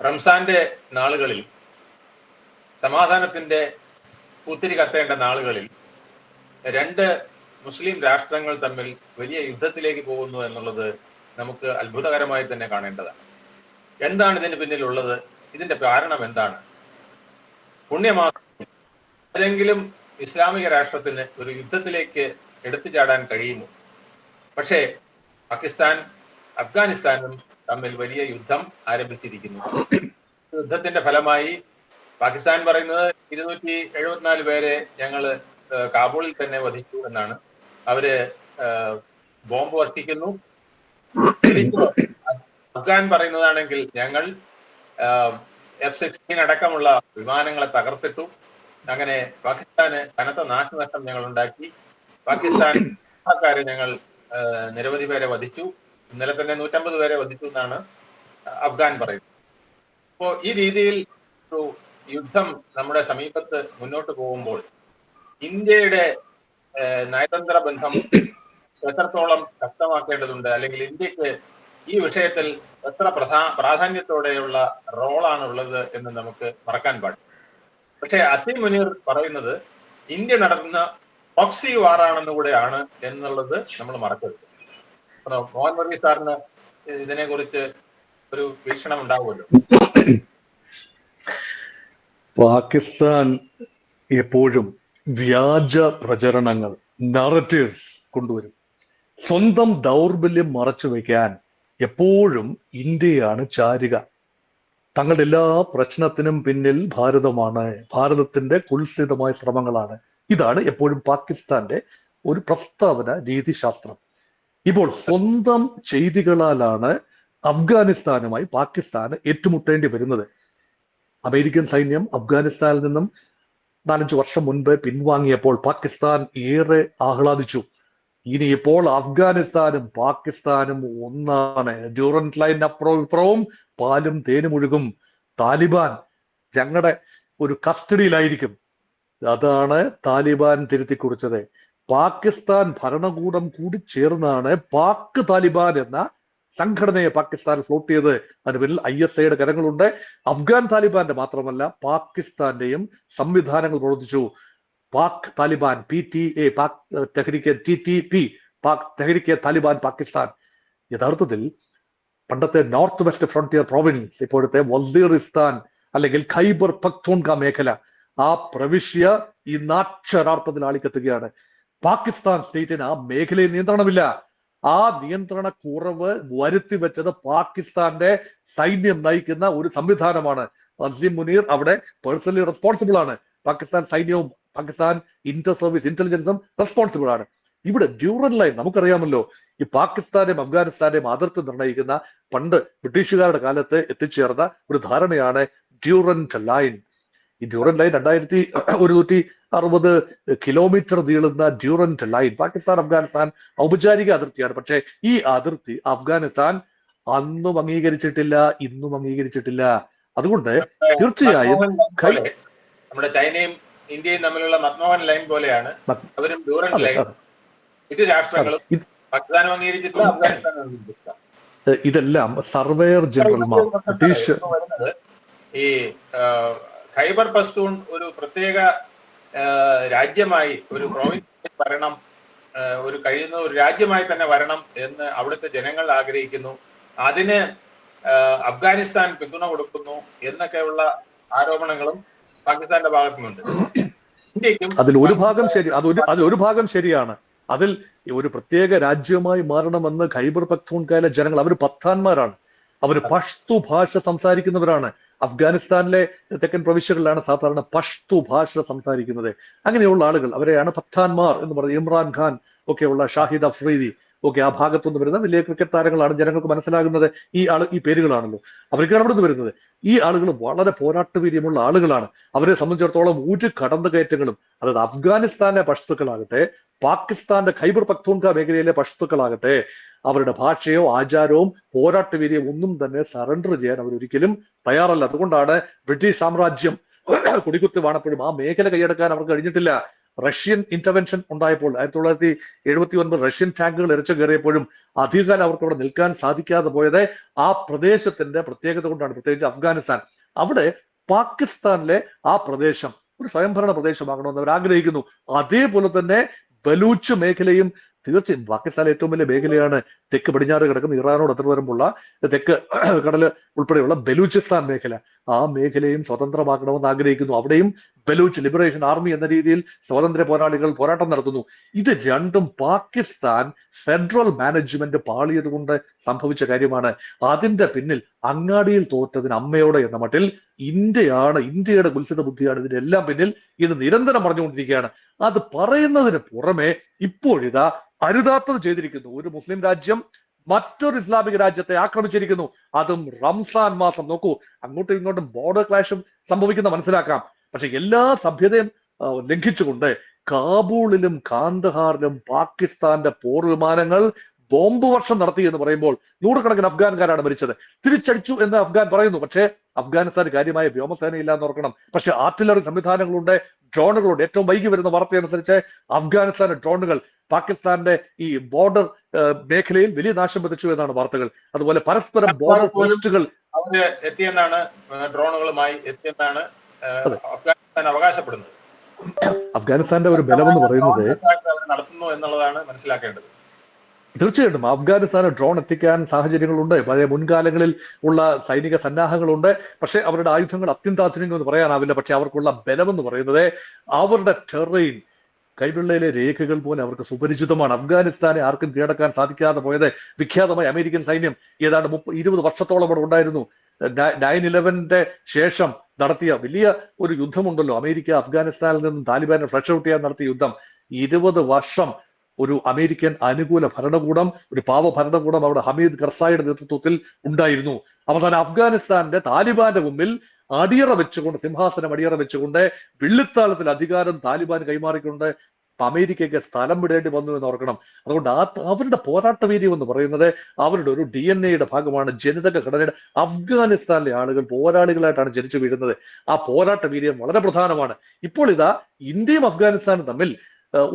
റംസാന്റെ നാളുകളിൽ, സമാധാനത്തിന്റെ പൂത്തിരി കത്തേണ്ട നാളുകളിൽ രണ്ട് മുസ്ലിം രാഷ്ട്രങ്ങൾ തമ്മിൽ വലിയ യുദ്ധത്തിലേക്ക് പോകുന്നു എന്നുള്ളത് നമുക്ക് അത്ഭുതകരമായി തന്നെ കാണേണ്ടതാണ്. എന്താണ് ഇതിന് പിന്നിലുള്ളത്? ഇതിന്റെ കാരണം എന്താണ്? പുണ്യമാസം ഏതെങ്കിലും ഇസ്ലാമിക രാഷ്ട്രത്തിന് ഒരു യുദ്ധത്തിലേക്ക് എടുത്തു ചാടാൻ കഴിയുമോ? പക്ഷേ പാകിസ്ഥാൻ അഫ്ഗാനിസ്ഥാനും തമ്മിൽ വലിയ യുദ്ധം ആരംഭിച്ചിരിക്കുന്നു. യുദ്ധത്തിന്റെ ഫലമായി പാകിസ്ഥാൻ പറയുന്നത് 274 പേരെ ഞങ്ങൾ കാബൂളിൽ തന്നെ വധിച്ചു എന്നാണ്. അവര് ബോംബ് വർഷിക്കുന്നു. അഫ്ഗാൻ പറയുന്നതാണെങ്കിൽ ഞങ്ങൾ F-16 അടക്കമുള്ള വിമാനങ്ങളെ തകർത്തിട്ടു. അങ്ങനെ പാകിസ്ഥാന് കനത്ത നാശനഷ്ടം ഞങ്ങൾ ഉണ്ടാക്കി. പാകിസ്ഥാൻക്കാരെ ഞങ്ങൾ നിരവധി പേരെ വധിച്ചു. ഇന്നലെ തന്നെ 150 പേരെ വധിച്ചു എന്നാണ് അഫ്ഗാൻ പറയുന്നത്. അപ്പോ ഈ രീതിയിൽ ഒരു യുദ്ധം നമ്മുടെ സമീപത്ത് മുന്നോട്ട് പോകുമ്പോൾ ഇന്ത്യയുടെ നയതന്ത്ര ബന്ധം എത്രത്തോളം ശക്തമാക്കേണ്ടതുണ്ട്, അല്ലെങ്കിൽ ഇന്ത്യക്ക് ഈ വിഷയത്തിൽ എത്ര പ്രാധാന്യത്തോടെയുള്ള റോളാണ് ഉള്ളത് എന്ന് നമുക്ക് മറക്കാൻ പാടില്ല. പക്ഷെ അസീം മുനീർ പറയുന്നത് ഇന്ത്യ നടത്തുന്ന പ്രോക്സി വാറാണെന്ന് കൂടെയാണ് എന്നുള്ളത് നമ്മൾ മറക്കരുത്. മോഹൻ വർഗീസ് സാറിന് ഇതിനെ കുറിച്ച് ഒരു വീക്ഷണം ഉണ്ടാവുമല്ലോ. പാകിസ്ഥാൻ എപ്പോഴും വ്യാജ പ്രചരണങ്ങൾ, നറേറ്റീവ്സ് കൊണ്ടുവരും. സ്വന്തം ദൗർബല്യം മറച്ചു വയ്ക്കാൻ എപ്പോഴും ഇന്ത്യയാണ് ചാരുക. തങ്ങളുടെ എല്ലാ പ്രശ്നത്തിനും പിന്നിൽ ഭാരതമാണ്, ഭാരതത്തിന്റെ കുൽസിതമായ ശ്രമങ്ങളാണ്. ഇതാണ് എപ്പോഴും പാകിസ്ഥാന്റെ ഒരു പ്രസ്താവന രീതിശാസ്ത്രം. ഇപ്പോൾ സ്വന്തം ചെയ്തികളാലാണ് അഫ്ഗാനിസ്ഥാനുമായി പാകിസ്ഥാന് ഏറ്റുമുട്ടേണ്ടി വരുന്നത്. അമേരിക്കൻ സൈന്യം അഫ്ഗാനിസ്ഥാനിൽ നിന്നും 4-5 വർഷം മുൻപ് പിൻവാങ്ങിയപ്പോൾ പാകിസ്ഥാൻ ഏറെ ആഹ്ലാദിച്ചു. ഇനിയിപ്പോൾ അഫ്ഗാനിസ്ഥാനും പാകിസ്ഥാനും ഒന്നാണ്. ഡ്യൂറന്റ് ലൈൻ അപ്പുറവും ഇപ്പുറവും പാലും തേനും ഒഴുകും. താലിബാൻ ഞങ്ങളുടെ ഒരു കസ്റ്റഡിയിലായിരിക്കും. അതാണ് താലിബാൻ തിരുത്തി കുറിച്ചത്. പാകിസ്ഥാൻ ഭരണകൂടം കൂടി ചേർന്നാണ് പാക് താലിബാൻ എന്ന സംഘടനയെ പാകിസ്ഥാൻ ഫ്ലോട്ട് ചെയ്ത്. അതിന് പിന്നിൽ ISIയുടെ കരങ്ങളുണ്ട്. അഫ്ഗാൻ താലിബാന്റെ മാത്രമല്ല പാകിസ്ഥാന്റെയും സംവിധാനങ്ങൾ പ്രവർത്തിച്ചു. പാക് താലിബാൻ, PTA, പാക് തെഹ്രീക്കെ TTP, പാക് തെഹ്രീക്കെ താലിബാൻ പാകിസ്ഥാൻ. യഥാർത്ഥത്തിൽ പണ്ടത്തെ നോർത്ത് വെസ്റ്റ് ഫ്രോണ്ടിയർ പ്രോവിൻസ്, ഇപ്പോഴത്തെ വസീറിസ്ഥാൻ അല്ലെങ്കിൽ ഖൈബർ പഖ്തൂൺഖ മേഖല, ആ പ്രവിശ്യ ഇന്ന് അക്ഷരാർത്ഥത്തിൽ ആളിക്കത്തുകയാണ്. പാകിസ്ഥാൻ സ്റ്റേറ്റിന് ആ മേഖലയിൽ നിയന്ത്രണമില്ല. ആ നിയന്ത്രണ കുറവ് വരുത്തി വെച്ചത് പാകിസ്ഥാന്റെ സൈന്യം നയിക്കുന്ന ഒരു സംവിധാനമാണ്. അസീം മുനീർ അവിടെ പേഴ്സണലി റെസ്പോൺസിബിൾ ആണ്. പാകിസ്ഥാൻ സൈന്യവും പാകിസ്ഥാൻ ഇന്റർ സർവീസ് ഇന്റലിജൻസും റെസ്പോൺസിബിൾ ആണ്. ഇവിടെ ഡ്യൂറന്റ് ലൈൻ നമുക്കറിയാമല്ലോ. ഈ പാകിസ്ഥാനെയും അഫ്ഗാനിസ്ഥാനെയും അതിർത്തി നിർണ്ണയിക്കുന്ന പണ്ട് ബ്രിട്ടീഷുകാരുടെ കാലത്ത് എത്തിച്ചേർന്ന ഒരു ധാരണയാണ് ഡ്യൂറന്റ് ലൈൻ. ഈ ഡ്യൂറന്റ് ലൈൻ 2160 കിലോമീറ്റർ നീളുന്ന ഡ്യൂറന്റ് ലൈൻ പാകിസ്ഥാൻ അഫ്ഗാനിസ്ഥാൻ ഔപചാരിക അതിർത്തിയാണ്. പക്ഷേ ഈ അതിർത്തി അഫ്ഗാനിസ്ഥാൻ അന്നും അംഗീകരിച്ചിട്ടില്ല, ഇന്നും അംഗീകരിച്ചിട്ടില്ല. അതുകൊണ്ട് തീർച്ചയായും നമ്മുടെ ചൈനയും ഇന്ത്യയും തമ്മിലുള്ള മൻമോഹൻ ലൈൻ പോലെയാണ് അവരും ഡ്യൂറന്റ് ലൈൻ. ഇരു രാഷ്ട്രങ്ങളും പാകിസ്ഥാനും അംഗീകരിച്ചിട്ടില്ല, അഫ്ഗാനിസ്ഥാനും അംഗീകരിച്ചിട്ടില്ല. ഇതെല്ലാം സർവേയർ ജനറൽമാർ ബ്രിട്ടീഷ് ഈ ഖൈബർ പഷ്തൂൺ ഒരു പ്രത്യേക രാജ്യമായി, ഒരു പ്രോവിൻസ് ഭരണം ഒരു കഴിയുന്ന ഒരു രാജ്യമായി തന്നെ വരണം എന്ന് അവിടുത്തെ ജനങ്ങൾ ആഗ്രഹിക്കുന്നു. അതിന് അഫ്ഗാനിസ്ഥാൻ പിന്തുണ കൊടുക്കുന്നു എന്നൊക്കെയുള്ള ആരോപണങ്ങളും പാകിസ്ഥാന്റെ ഭാഗത്തുനിന്നുണ്ട്. ഇന്ത്യക്കും അതിൽ ഒരു ഭാഗം ശരിയാണ്. അതിൽ ഒരു പ്രത്യേക രാജ്യമായി മാറണമെന്ന് ഖൈബർ പഖ്തൂൺഖയിലെ ജനങ്ങൾ, അവർ പത്താന്മാരാണ്, അവർ പഷ്തു ഭാഷ സംസാരിക്കുന്നവരാണ്. അഫ്ഗാനിസ്ഥാനിലെ തെക്കൻ പ്രവിശ്യകളിലാണ് സാധാരണ പഷ്തു ഭാഷ സംസാരിക്കുന്നത്. അങ്ങനെയുള്ള ആളുകൾ, അവരെയാണ് പത്താൻമാർ എന്ന് പറയുന്നത്. ഇമ്രാൻ ഖാൻ ഒക്കെയുള്ള, ഷാഹിദ് അഫ്രീദി ഒക്കെ ആ ഭാഗത്തുനിന്ന് വരുന്ന വലിയ ക്രിക്കറ്റ് താരങ്ങളാണ്. ജനങ്ങൾക്ക് മനസ്സിലാകുന്നത് ഈ പേരുകളാണല്ലോ. അവർക്കാണ് അവിടെ നിന്ന് വരുന്നത്. ഈ ആളുകൾ വളരെ പോരാട്ടവീര്യമുള്ള ആളുകളാണ്. അവരെ സംബന്ധിച്ചിടത്തോളം ഒരു കടന്നുകയറ്റങ്ങളും, അതായത് അഫ്ഗാനിസ്ഥാനിലെ പഷ്തുക്കളാകട്ടെ പാകിസ്ഥാന്റെ ഖൈബർ പഖ്തൂൺഖ മേഖലയിലെ പഷ്തുക്കളാകട്ടെ, അവരുടെ ഭാഷയോ ആചാരവും പോരാട്ടവീര്യവും ഒന്നും തന്നെ സറണ്ടർ ചെയ്യാൻ അവരൊരിക്കലും തയ്യാറല്ല. അതുകൊണ്ടാണ് ബ്രിട്ടീഷ് സാമ്രാജ്യം കൊടികുത്തി വാണപ്പോഴും ആ മേഖല കൈയടക്കാൻ അവർക്ക് കഴിഞ്ഞിട്ടില്ല. റഷ്യൻ ഇന്റർവെൻഷൻ ഉണ്ടായപ്പോൾ 1979 റഷ്യൻ ടാങ്കുകൾ ഇരച്ചു കയറിയപ്പോഴും അധികകാലം അവർക്ക് അവിടെ നിൽക്കാൻ സാധിക്കാതെ പോയത് ആ പ്രദേശത്തിന്റെ പ്രത്യേകത കൊണ്ടാണ്, പ്രത്യേകിച്ച് അഫ്ഗാനിസ്ഥാൻ. അവിടെ പാകിസ്ഥാനിലെ ആ പ്രദേശം ഒരു സ്വയംഭരണ പ്രദേശമാകണമെന്ന് അവർ ആഗ്രഹിക്കുന്നു. അതേപോലെ തന്നെ ബലൂച്ച് മേഖലയും തീർച്ചയായും പാകിസ്ഥാൻ ഏറ്റവും വലിയ മേഖലയാണ് തെക്ക് പടിഞ്ഞാറ് കിടക്കുന്ന ഇറാനോട് അതിർവരമ്പുള്ള തെക്ക് കടല് ഉൾപ്പെടെയുള്ള ബലൂചിസ്ഥാൻ മേഖല. ആ മേഖലയും സ്വതന്ത്രമാക്കണമെന്ന് ആഗ്രഹിക്കുന്നു. അവിടെയും ബലൂച്ച് ലിബറേഷൻ ആർമി എന്ന രീതിയിൽ സ്വാതന്ത്ര്യ പോരാളികൾ പോരാട്ടം നടത്തുന്നു. ഇത് രണ്ടും പാകിസ്ഥാൻ ഫെഡറൽ മാനേജ്മെന്റ് പാളിയത് കൊണ്ട് സംഭവിച്ച കാര്യമാണ്. അതിന്റെ പിന്നിൽ അങ്ങാടിയിൽ തോറ്റതിന് അമ്മയോടെ എന്ന മട്ടിൽ ഇന്ത്യയുടെ കുൽസിത ബുദ്ധിയാണ് ഇതിനെല്ലാം പിന്നിൽ ഇത് നിരന്തരം പറഞ്ഞുകൊണ്ടിരിക്കുകയാണ്. അത് പറയുന്നതിന് പുറമെ ഇപ്പോഴിതാ അരുതാത്തത് ചെയ്തിരിക്കുന്നു. ഒരു മുസ്ലിം രാജ്യം മറ്റൊരു ഇസ്ലാമിക രാജ്യത്തെ ആക്രമിച്ചിരിക്കുന്നു, അതും റംസാൻ മാസം. നോക്കൂ, അങ്ങോട്ടും ഇങ്ങോട്ടും ബോർഡർ ക്ലാഷും സംഭവിക്കുന്ന മനസ്സിലാക്കാം. പക്ഷെ എല്ലാ സഭ്യതയും ലംഘിച്ചുകൊണ്ട് കാബൂളിലും കാണ്ഡഹാറിലും പാകിസ്ഥാന്റെ പോർ വിമാനങ്ങൾ ബോംബ് വർഷം നടത്തി എന്ന് പറയുമ്പോൾ നൂറുകണക്കിന് അഫ്ഗാൻകാരാണ് മരിച്ചത്. തിരിച്ചടിച്ചു എന്ന് അഫ്ഗാൻ പറയുന്നു, പക്ഷേ അഫ്ഗാനിസ്ഥാന് കാര്യമായ വ്യോമസേനയില്ല എന്ന് ഓർക്കണം. പക്ഷെ ആർട്ടിലറി സംവിധാനങ്ങളുണ്ട്, ഡ്രോണുകളുണ്ട്. ഏറ്റവും വൈകി വരുന്ന വാർത്തയനുസരിച്ച് അഫ്ഗാനിസ്ഥാന്റെ ഡ്രോണുകൾ പാകിസ്ഥാന്റെ ഈ ബോർഡർ മേഖലയിൽ വലിയ നാശം വിതച്ചു എന്നാണ് വാർത്തകൾ. അതുപോലെ പരസ്പരം ബോർഡർ പോസ്റ്റുകൾ അവര് എത്തിയെന്നാണ്, ഡ്രോണുകളുമായി എത്തിയെന്നാണ് അഫ്ഗാനിസ്ഥാൻ അവകാശപ്പെടുന്നത്. അഫ്ഗാനിസ്ഥാന്റെ ഒരു ബലമെന്ന് പറയുന്നത് നടത്തുന്നു എന്നുള്ളതാണ് മനസ്സിലാക്കേണ്ടത്. തീർച്ചയായിട്ടും അഫ്ഗാനിസ്ഥാന് ഡ്രോൺ എത്തിക്കാൻ സാഹചര്യങ്ങളുണ്ട്. പഴയ മുൻകാലങ്ങളിൽ ഉള്ള സൈനിക സന്നാഹങ്ങളുണ്ട്. പക്ഷെ അവരുടെ ആയുധങ്ങൾ അത്യന്താധുനികം എന്ന് പറയാനാവില്ല. പക്ഷെ അവർക്കുള്ള ബലമെന്ന് പറയുന്നത് അവരുടെ ടെറൈൻ, കൈവെള്ളയിലെ രേഖകൾ പോലെ അവർക്ക് സുപരിചിതമാണ്. അഫ്ഗാനിസ്ഥാനെ ആർക്കും കീഴടക്കാൻ സാധിക്കാതെ പോയത് വിഖ്യാതമായ അമേരിക്കൻ സൈന്യം ഏതാണ്ട് 20 വർഷത്തോളം അവിടെ ഉണ്ടായിരുന്നു. 9/11 ശേഷം നടത്തിയ വലിയ ഒരു യുദ്ധമുണ്ടല്ലോ, അമേരിക്ക അഫ്ഗാനിസ്ഥാനിൽ നിന്നും താലിബാനെ ഫ്ലഷ് ഔട്ട് ചെയ്യാൻ നടത്തിയ യുദ്ധം. 20 വർഷം ഒരു അമേരിക്കൻ അനുകൂല ഭരണകൂടം, ഒരു പാവ ഭരണകൂടം അവിടെ ഹമീദ് കർസായിയുടെ നേതൃത്വത്തിൽ ഉണ്ടായിരുന്നു. അവസാനം അഫ്ഗാനിസ്ഥാന്റെ താലിബാന്റെ മുമ്പിൽ അടിയറ വെച്ചുകൊണ്ട്, സിംഹാസനം അടിയറ വെച്ചുകൊണ്ട് വെള്ളിത്താളത്തിൽ അധികാരം താലിബാൻ കൈമാറിക്കൊണ്ട് അമേരിക്കയ്ക്ക് സ്ഥലം വിടേണ്ടി വന്നു എന്ന് ഓർക്കണം. അതുകൊണ്ട് അവരുടെ പോരാട്ട വീര്യം എന്ന് പറയുന്നത് അവരുടെ ഒരു DNA ഭാഗമാണ്, ജനിതക ഘടനയുടെ. അഫ്ഗാനിസ്ഥാനിലെ ആളുകൾ പോരാളികളായിട്ടാണ് ജനിച്ചു വീഴുന്നത്. ആ പോരാട്ട വീര്യം വളരെ പ്രധാനമാണ്. ഇപ്പോൾ ഇതാ ഇന്ത്യയും അഫ്ഗാനിസ്ഥാനും തമ്മിൽ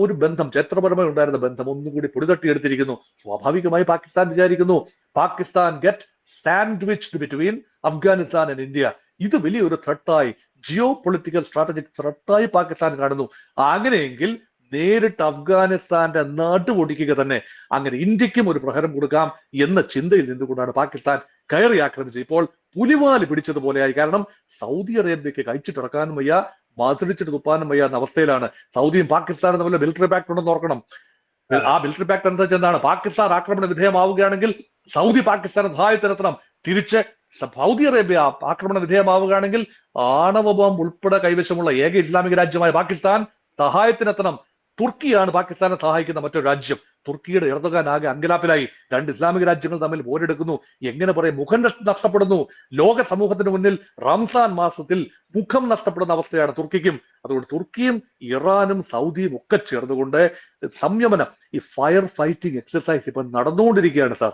ഒരു ബന്ധം, ചരിത്രപരമായി ഉണ്ടായിരുന്ന ബന്ധം ഒന്നുകൂടി പൊടിതട്ടിയെടുത്തിരിക്കുന്നു. സ്വാഭാവികമായി പാകിസ്ഥാൻ വിചാരിക്കുന്നു Pakistan get sandwiched between Afghanistan and India. ഇത് വലിയൊരു ത്രെട്ടായി, ജിയോ പൊളിറ്റിക്കൽ സ്ട്രാറ്റജിക് ത്രെട്ടായി പാകിസ്ഥാൻ കാണുന്നു. അങ്ങനെയെങ്കിൽ നേരിട്ട് അഫ്ഗാനിസ്ഥാന്റെ നടുവൊടിക്കുക തന്നെ, അങ്ങനെ ഇന്ത്യക്കും ഒരു പ്രഹരം കൊടുക്കാം എന്ന ചിന്തയിൽ നിന്നുകൊണ്ടാണ് പാകിസ്ഥാൻ കയറി ആക്രമിച്ചത്. ഇപ്പോൾ പുലിവാല് പിടിച്ചതുപോലെയായി. കാരണം സൗദി അറേബ്യക്ക് കഴിച്ചിട്ടിറക്കാനും വയ്യ, മധുരിച്ചിട്ട് തുപ്പാനും വയ്യ എന്ന അവസ്ഥയിലാണ്. സൗദിയും പാകിസ്ഥാനും തമ്മിൽ മിലിറ്ററി പാക്ട് ഉണ്ടെന്ന് ഓർക്കണം. ആ മിലിറ്ററി പാക്ട് അനുസരിച്ച് എന്താണ്, പാകിസ്ഥാൻ ആക്രമണ വിധേയമാവുകയാണെങ്കിൽ സൗദി പാകിസ്ഥാനെ സഹായത്തിനെത്തണം. തിരിച്ച് സൗദി അറേബ്യ ആക്രമണ വിധേയമാവുകയാണെങ്കിൽ ആണവ ബോംബ് ഉൾപ്പെടെ കൈവശമുള്ള ഏക ഇസ്ലാമിക രാജ്യമായ പാകിസ്ഥാൻ സഹായത്തിനെത്തണം. തുർക്കിയാണ് പാകിസ്ഥാനെ സഹായിക്കുന്ന മറ്റൊരു രാജ്യം. തുർക്കിയുടെ എർദോഗാൻ ആകെ അങ്കലാപ്പിലായി. 2 ഇസ്ലാമിക രാജ്യങ്ങൾ തമ്മിൽ പോരെടുക്കുന്നു. എങ്ങനെ പറയും, മുഖം നഷ്ടപ്പെടുന്നു. ലോക സമൂഹത്തിന് മുന്നിൽ റംസാൻ മാസത്തിൽ മുഖം നഷ്ടപ്പെടുന്ന അവസ്ഥയാണ് തുർക്കിക്കും. അതുകൊണ്ട് തുർക്കിയും ഇറാനും സൗദിയും ഒക്കെ ചേർന്നുകൊണ്ട് സംയമനം, ഈ ഫയർ ഫൈറ്റിംഗ് എക്സസൈസ് ഇപ്പൊ നടന്നുകൊണ്ടിരിക്കുകയാണ് സാർ.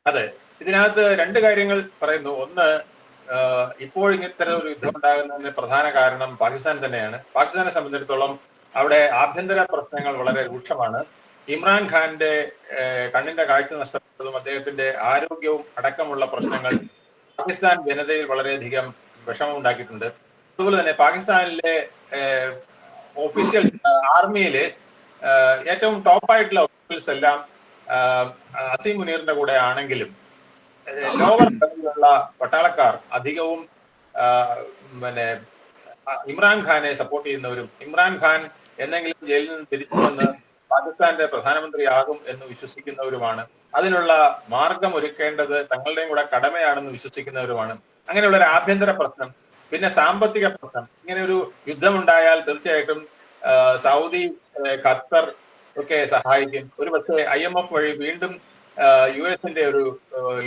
അതെ, ഇതിനകത്ത് 2 കാര്യങ്ങൾ പറയുന്നു. ഒന്ന്, ഇപ്പോൾ ഇത്തരം ഒരു യുദ്ധം ഉണ്ടാകുന്നതിന് പ്രധാന കാരണം പാകിസ്ഥാൻ തന്നെയാണ്. പാകിസ്ഥാനെ സംബന്ധിച്ചിടത്തോളം അവിടെ ആഭ്യന്തര പ്രശ്നങ്ങൾ വളരെ രൂക്ഷമാണ്. ഇമ്രാൻഖാന്റെ കണ്ണിന്റെ കാഴ്ച നഷ്ടപ്പെട്ടതും അദ്ദേഹത്തിന്റെ ആരോഗ്യവും അടക്കമുള്ള പ്രശ്നങ്ങൾ പാകിസ്ഥാൻ ജനതയിൽ വളരെയധികം വിഷമം ഉണ്ടാക്കിയിട്ടുണ്ട്. അതുപോലെ തന്നെ പാകിസ്ഥാനിലെ ഒഫീഷ്യൽ ആർമിയിലെ ഏറ്റവും ടോപ്പായിട്ടുള്ള ഒഫീഷ്യൽസ് എല്ലാം അസീം മുനീറിന്റെ കൂടെ ആണെങ്കിലും ലോവർ ലെവലിലുള്ള പട്ടാളക്കാർ അധികവും ഇമ്രാൻഖാനെ സപ്പോർട്ട് ചെയ്യുന്നവരും ഇമ്രാൻഖാൻ എന്തെങ്കിലും ജയിലിൽ നിന്ന് തിരിച്ചു വന്ന് പാകിസ്ഥാന്റെ പ്രധാനമന്ത്രിയാകും എന്ന് വിശ്വസിക്കുന്നവരുമാണ്. അതിനുള്ള മാർഗം ഒരുക്കേണ്ടത് തങ്ങളുടെയും കൂടെ കടമയാണെന്ന് വിശ്വസിക്കുന്നവരുമാണ്. അങ്ങനെയുള്ള ഒരു ആഭ്യന്തര പ്രശ്നം, പിന്നെ സാമ്പത്തിക പ്രശ്നം. ഇങ്ങനെ ഒരു യുദ്ധമുണ്ടായാൽ തീർച്ചയായിട്ടും സൗദി, ഖത്തർ ഒക്കെ സഹായിക്കും. ഒരു പക്ഷേ IMF വഴി വീണ്ടും US-ന്റെ ഒരു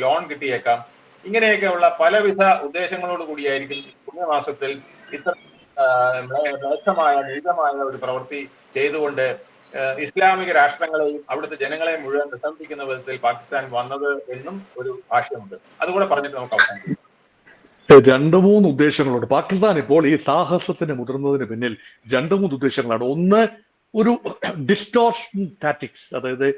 ലോൺ കിട്ടിയേക്കാം. ഇങ്ങനെയൊക്കെ ഉള്ള പലവിധ ഉദ്ദേശങ്ങളോട് കൂടിയായിരിക്കും പുണ്യമാസത്തിൽ ഇത്ര മ്ലേച്ഛമായ നീചമായ ഒരു പ്രവൃത്തി ചെയ്തുകൊണ്ട് ഇസ്ലാമിക രാഷ്ട്രങ്ങളെയും അവിടുത്തെ ജനങ്ങളെയും മുഴുവൻ പ്രശംസിക്കുന്ന വിധത്തിൽ പാകിസ്ഥാൻ വന്നത് എന്നും ഒരു ഭാഷ്യമുണ്ട്. അതുകൂടെ പറഞ്ഞിട്ട് നമുക്ക് അവസാനിക്കാം. രണ്ടു മൂന്ന് ഉദ്ദേശങ്ങളുണ്ട്. പാകിസ്ഥാൻ ഇപ്പോൾ ഈ സാഹസത്തിന് മുതിർന്നതിന് പിന്നിൽ രണ്ടു മൂന്ന് ഉദ്ദേശങ്ങളാണ്. ഒന്ന്, ഒരു ഡിസ്റ്റോർഷൻ ടാറ്റിക്സ്, അതായത്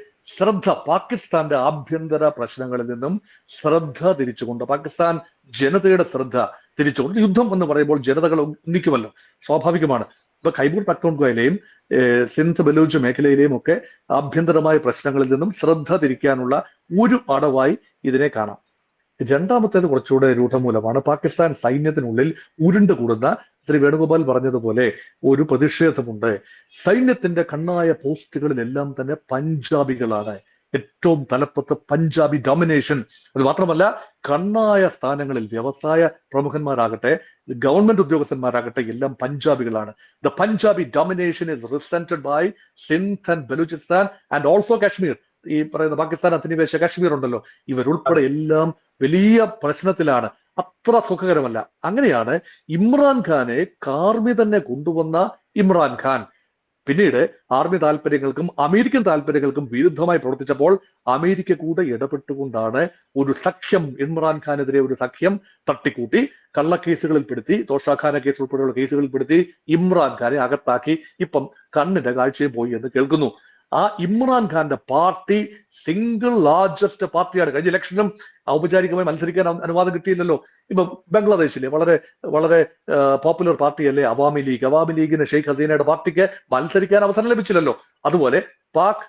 പാകിസ്ഥാന്റെ ആഭ്യന്തര പ്രശ്നങ്ങളിൽ നിന്നും ശ്രദ്ധ തിരിച്ചുകൊണ്ട്, പാകിസ്ഥാൻ ജനതയുടെ ശ്രദ്ധ തിരിച്ചുകൊണ്ട്, യുദ്ധം എന്ന് പറയുമ്പോൾ ജനതകൾ ഒന്നിക്കുമല്ലോ, സ്വാഭാവികമാണ്. ഇപ്പൊ ഖൈബർ പഖ്തൂൺഖ്വയിലെയും സിന്ധ് ബലൂച്ച് മേഖലയിലെയും ഒക്കെ ആഭ്യന്തരമായ പ്രശ്നങ്ങളിൽ നിന്നും ശ്രദ്ധ തിരിക്കാനുള്ള ഒരു അടവായി ഇതിനെ കാണാം. രണ്ടാമത്തേത് കുറച്ചുകൂടെ രൂഢമൂലമാണ്. പാകിസ്ഥാൻ സൈന്യത്തിനുള്ളിൽ ഉരുണ്ടുകൂടുന്ന, ശ്രീ വേണുഗോപാൽ പറഞ്ഞതുപോലെ ഒരു പ്രതിഷേധമുണ്ട്. സൈന്യത്തിന്റെ കണ്ണായ പോസ്റ്റുകളിലെല്ലാം തന്നെ പഞ്ചാബികളാണ്. ഏറ്റവും തലപ്പത്ത് പഞ്ചാബി ഡോമിനേഷൻ. അത് മാത്രമല്ല, കണ്ണായ സ്ഥാനങ്ങളിൽ വ്യവസായ പ്രമുഖന്മാരാകട്ടെ, ഗവൺമെന്റ് ഉദ്യോഗസ്ഥന്മാരാകട്ടെ, എല്ലാം പഞ്ചാബികളാണ്. The Punjabi domination is represented by Sindh and Balochistan and also Kashmir. ഈ പറയുന്ന പാകിസ്ഥാൻ അധിനിവേശ കാശ്മീർ ഉണ്ടല്ലോ, ഇവരുൾപ്പെടെ എല്ലാം വലിയ പ്രശ്നത്തിലാണ്. അത്ര സുഖകരമല്ല. അങ്ങനെയാണ് ഇമ്രാൻഖാനെ കാർമി തന്നെ കൊണ്ടുവന്ന ഇമ്രാൻഖാൻ പിന്നീട് ആർമി താല്പര്യങ്ങൾക്കും അമേരിക്കൻ താല്പര്യങ്ങൾക്കും വിരുദ്ധമായി പ്രവർത്തിച്ചപ്പോൾ അമേരിക്ക കൂടെ ഇടപെട്ടുകൊണ്ടാണ് ഒരു സഖ്യം, ഇമ്രാൻഖാനെതിരെ ഒരു സഖ്യം തട്ടിക്കൂട്ടി കള്ളക്കേസുകളിൽ പെടുത്തി, തോഷാഖാന കേസ് ഉൾപ്പെടെയുള്ള കേസുകളിൽ പെടുത്തി ഇമ്രാൻഖാനെ അകത്താക്കി. ഇപ്പം കണ്ണിന്റെ കാഴ്ചയും പോയി എന്ന് കേൾക്കുന്നു. ആ ഇമ്രാൻഖാന്റെ പാർട്ടി സിംഗിൾ ലാർജസ്റ്റ് പാർട്ടിയാണ്. കഴിഞ്ഞ ഇലക്ഷനിലും ഔപചാരികമായി മത്സരിക്കാൻ അനുവാദം കിട്ടിയില്ലല്ലോ. ഇപ്പൊ ബംഗ്ലാദേശിലെ വളരെ വളരെ പോപ്പുലർ പാർട്ടിയല്ലേ അവാമി ലീഗ്. അവാമി ലീഗിന് ഷെയ്ഖ് ഹസീനയുടെ പാർട്ടിക്ക് മത്സരിക്കാൻ അവസരം ലഭിച്ചില്ലല്ലോ. അതുപോലെ പാക്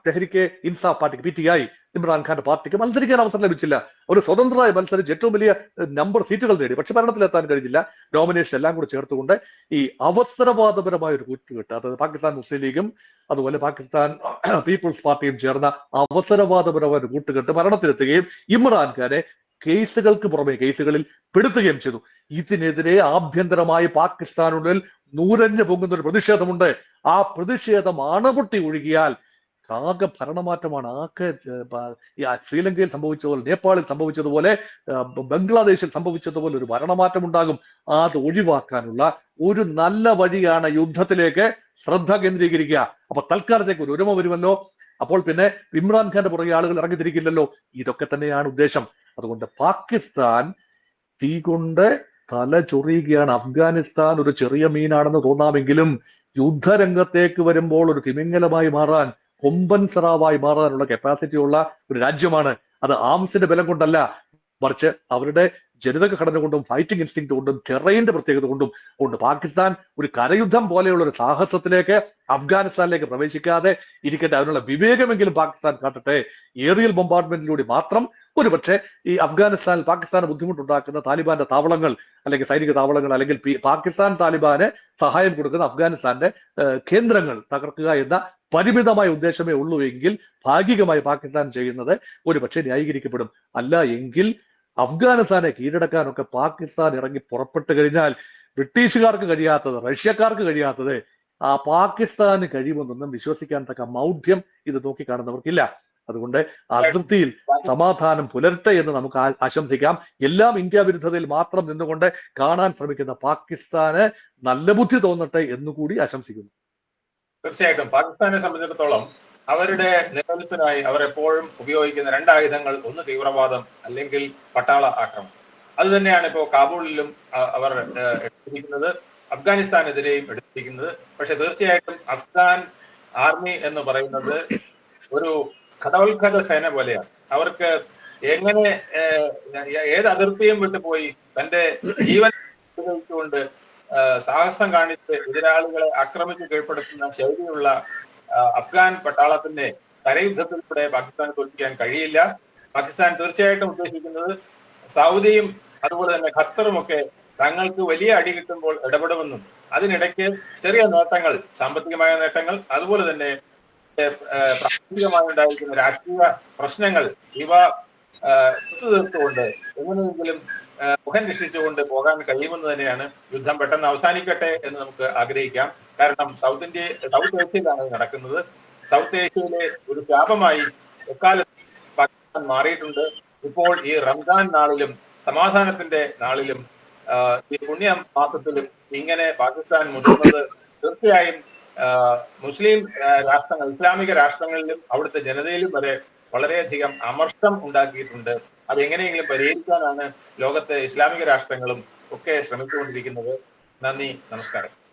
തെഹ്രിക്കെ ഇൻസാഫ് പാർട്ടിക്ക്, PTI, ഇമ്രാൻഖാന്റെ പാർട്ടിക്ക് മത്സരിക്കാൻ അവസരം ലഭിച്ചില്ല. ഒരു സ്വതന്ത്രമായി മത്സരിച്ച് ഏറ്റവും വലിയ നമ്പർ സീറ്റുകൾ നേടി, പക്ഷെ ഭരണത്തിലെത്താൻ കഴിഞ്ഞില്ല. ഡോമിനേഷൻ എല്ലാം കൂടി ചേർത്തുകൊണ്ട് ഈ അവസരവാദപരമായ ഒരു കൂട്ടുകെട്ട്, അതായത് പാകിസ്ഥാൻ മുസ്ലിം ലീഗും അതുപോലെ പാകിസ്ഥാൻ പീപ്പിൾസ് പാർട്ടിയും ചേർന്ന അവസരവാദപരമായ ഒരു കൂട്ടുകെട്ട് ഭരണത്തിലെത്തുകയും ഇമ്രാൻഖാനെ കേസുകൾക്ക് പുറമെ കേസുകളിൽ പെടുത്തുകയും ചെയ്തു. ഇതിനെതിരെ ആഭ്യന്തരമായി പാകിസ്ഥാനുള്ളിൽ നൂരഞ്ഞു പൊങ്ങുന്ന ഒരു പ്രതിഷേധമുണ്ട്. ആ പ്രതിഷേധം അണപൊട്ടി ഒഴുകിയാൽ ആകെ ഭരണമാറ്റമാണ്. ആകെ ശ്രീലങ്കയിൽ സംഭവിച്ചതുപോലെ, നേപ്പാളിൽ സംഭവിച്ചതുപോലെ, ബംഗ്ലാദേശിൽ സംഭവിച്ചതുപോലെ ഒരു ഭരണമാറ്റം ഉണ്ടാകും. അത് ഒഴിവാക്കാനുള്ള ഒരു നല്ല വഴിയാണ് യുദ്ധത്തിലേക്ക് ശ്രദ്ധ കേന്ദ്രീകരിക്കുക. അപ്പൊ തൽക്കാലത്തേക്ക് ഒരു ഒരുമ വരുമല്ലോ. അപ്പോൾ പിന്നെ ഇമ്രാൻഖാന്റെ പുറകെ ആളുകൾ ഇറങ്ങിത്തിരിക്കില്ലല്ലോ. ഇതൊക്കെ തന്നെയാണ് ഉദ്ദേശം. അതുകൊണ്ട് പാകിസ്ഥാൻ തീ കൊണ്ട് തല ചൊറിയുകയാണ്. അഫ്ഗാനിസ്ഥാൻ ഒരു ചെറിയ മീനാണെന്ന് തോന്നാമെങ്കിലും യുദ്ധരംഗത്തേക്ക് വരുമ്പോൾ ഒരു തിമിംഗലമായി മാറാൻ, കൊമ്പൻ സറാവായി മാറാനുള്ള കപ്പാസിറ്റി ഉള്ള ഒരു രാജ്യമാണ്. അത് ആംസിന്റെ ബലം കൊണ്ടല്ല, മറിച്ച് അവരുടെ ജനിതക ഘടന കൊണ്ടും ഫൈറ്റിംഗ് ഇൻസ്റ്റിങ് കൊണ്ടും ടെറൈന്റെ പ്രത്യേകത കൊണ്ടും കൊണ്ട് പാകിസ്ഥാൻ ഒരു കരയുദ്ധം പോലെയുള്ള ഒരു സാഹസത്തിലേക്ക് അഫ്ഗാനിസ്ഥാനിലേക്ക് പ്രവേശിക്കാതെ ഇരിക്കട്ടെ. അതിനുള്ള വിവേകമെങ്കിലും പാകിസ്ഥാൻ കാട്ടട്ടെ. ഏറിയൽ ബോംബാർഡ്മെന്റിലൂടെ മാത്രം ഒരുപക്ഷെ ഈ അഫ്ഗാനിസ്ഥാനിൽ പാകിസ്ഥാന് ബുദ്ധിമുട്ടുണ്ടാക്കുന്ന താലിബാന്റെ താവളങ്ങൾ, അല്ലെങ്കിൽ സൈനിക താവളങ്ങൾ, അല്ലെങ്കിൽ പാകിസ്ഥാൻ താലിബാന് സഹായം കൊടുക്കുന്ന അഫ്ഗാനിസ്ഥാന്റെ കേന്ദ്രങ്ങൾ തകർക്കുക എന്ന പരിമിതമായ ഉദ്ദേശമേ ഉള്ളൂ എങ്കിൽ ഭാഗികമായി പാകിസ്ഥാൻ ചെയ്യുന്നത് ഒരുപക്ഷെ ന്യായീകരിക്കപ്പെടും. അല്ല എങ്കിൽ അഫ്ഗാനിസ്ഥാനെ കീഴടക്കാനൊക്കെ പാകിസ്ഥാൻ ഇറങ്ങി പുറപ്പെട്ടു കഴിഞ്ഞാൽ ബ്രിട്ടീഷുകാർക്ക് കഴിയാത്തത്, റഷ്യക്കാർക്ക് കഴിയാത്തത് ആ പാകിസ്ഥാന് കഴിയുമെന്നൊന്നും വിശ്വസിക്കാൻ തക്ക മൗഢ്യം ഇത് നോക്കിക്കാണുന്നവർക്കില്ല. അതുകൊണ്ട് അതിർത്തിയിൽ സമാധാനം പുലരട്ടെ എന്ന് നമുക്ക് ആശംസിക്കാം. എല്ലാം ഇന്ത്യ വിരുദ്ധതയിൽ മാത്രം നിന്നുകൊണ്ട് കാണാൻ ശ്രമിക്കുന്ന പാകിസ്ഥാന് നല്ല ബുദ്ധി തോന്നട്ടെ എന്നുകൂടി ആശംസിക്കുന്നു. തീർച്ചയായിട്ടും പാകിസ്ഥാനെ സംബന്ധിച്ചിടത്തോളം അവരുടെ നിലനിൽപ്പിനായി അവർ എപ്പോഴും ഉപയോഗിക്കുന്ന രണ്ടായുധങ്ങൾ, ഒന്ന് തീവ്രവാദം, അല്ലെങ്കിൽ പട്ടാള ആക്രമണം. അത് തന്നെയാണ് ഇപ്പോൾ കാബൂളിലും അവർ എടുത്തിരിക്കുന്നത്, അഫ്ഗാനിസ്ഥാനെതിരെയും എടുത്തിരിക്കുന്നത്. പക്ഷെ തീർച്ചയായിട്ടും അഫ്ഗാൻ ആർമി എന്ന് പറയുന്നത് ഒരു ഘടോത്കച സേന പോലെയാണ്. അവർക്ക് എങ്ങനെ ഏത് അതിർത്തിയും വിട്ടുപോയി തന്റെ ജീവൻ ഉപയോഗിച്ചുകൊണ്ട് സാഹസം കാണിച്ച് എതിരാളികളെ ആക്രമിച്ച് കീഴ്പ്പെടുത്തുന്ന ശൈലിയുള്ള അഫ്ഗാൻ പട്ടാളത്തിന്റെ കരയുദ്ധത്തിലൂടെ പാകിസ്ഥാനെ തോൽപ്പിക്കാൻ കഴിയില്ല. പാകിസ്ഥാൻ തീർച്ചയായിട്ടും ഉദ്ദേശിക്കുന്നത് സൗദിയും അതുപോലെ തന്നെ ഖത്തറും ഒക്കെ തങ്ങൾക്ക് വലിയ അടി കിട്ടുമ്പോൾ ഇടപെടുമെന്നും അതിനിടയ്ക്ക് ചെറിയ നേട്ടങ്ങൾ, സാമ്പത്തികമായ നേട്ടങ്ങൾ, അതുപോലെ തന്നെ പ്രാദേശികമായി ഉണ്ടായിരിക്കുന്ന രാഷ്ട്രീയ പ്രശ്നങ്ങൾ ഇവ ഒത്തുതീർത്തുകൊണ്ട് എങ്ങനെയെങ്കിലും മുഖം രക്ഷിച്ചുകൊണ്ട് പോകാൻ കഴിയുമെന്ന് തന്നെയാണ്. യുദ്ധം പെട്ടെന്ന് അവസാനിക്കട്ടെ എന്ന് നമുക്ക് ആഗ്രഹിക്കാം. കാരണം സൗത്ത് ഏഷ്യയിലാണ് നടക്കുന്നത്. സൗത്ത് ഏഷ്യയിലെ ഒരു ശാപമായി എക്കാലത്ത് പാകിസ്ഥാൻ മാറിയിട്ടുണ്ട്. ഇപ്പോൾ ഈ റംസാൻ നാളിലും സമാധാനത്തിന്റെ നാളിലും ഈ പുണ്യ മാസത്തിലും ഇങ്ങനെ പാകിസ്ഥാൻ മുതിർന്നത് തീർച്ചയായും മുസ്ലിം രാഷ്ട്രങ്ങൾ, ഇസ്ലാമിക രാഷ്ട്രങ്ങളിലും അവിടുത്തെ ജനതയിലും വരെ വളരെയധികം അമർഷം ഉണ്ടാക്കിയിട്ടുണ്ട്. അത് എങ്ങനെയെങ്കിലും പരിഹരിക്കാനാണ് ലോകത്തെ ഇസ്ലാമിക രാഷ്ട്രങ്ങളും ഒക്കെ ശ്രമിച്ചുകൊണ്ടിരിക്കുന്നത്. നന്ദി, നമസ്കാരം.